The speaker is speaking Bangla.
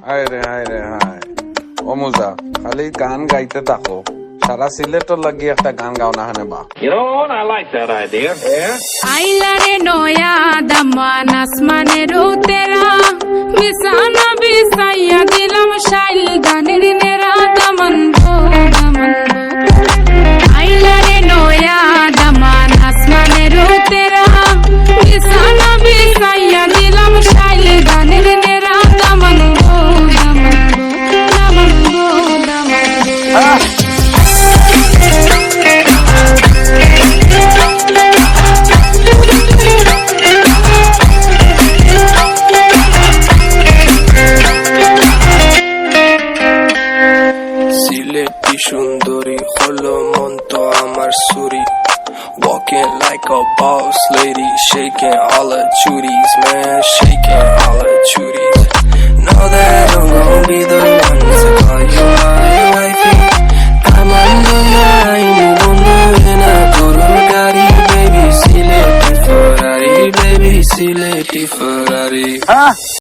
হায় রে হায় ও মুজা খালি গান গাইতে থাকো সারা সিলেটর লাগি একটা গান গাও না হানে বা You know what? I like that idea. Yeah. আইলারে নয়া দামান আসমানের উতেরা বিছানা বিছাইয়া দিলাম শাইল গানের নেরা দামান আইলারে নয়া দামান আসমানের উতেরা বিছানা বিছাইয়া দিলাম শাইল গানের নেরা দামান সিলেটি সুন্দরী হলো মন তো আমার সুরি walking like a boss lady shaking all her chuties man shaking all her chuties know that I'm gonna be the one to call you my wifey I'm under your mundo in a Bugatti baby Sileti Ferrari baby Sileti Ferrari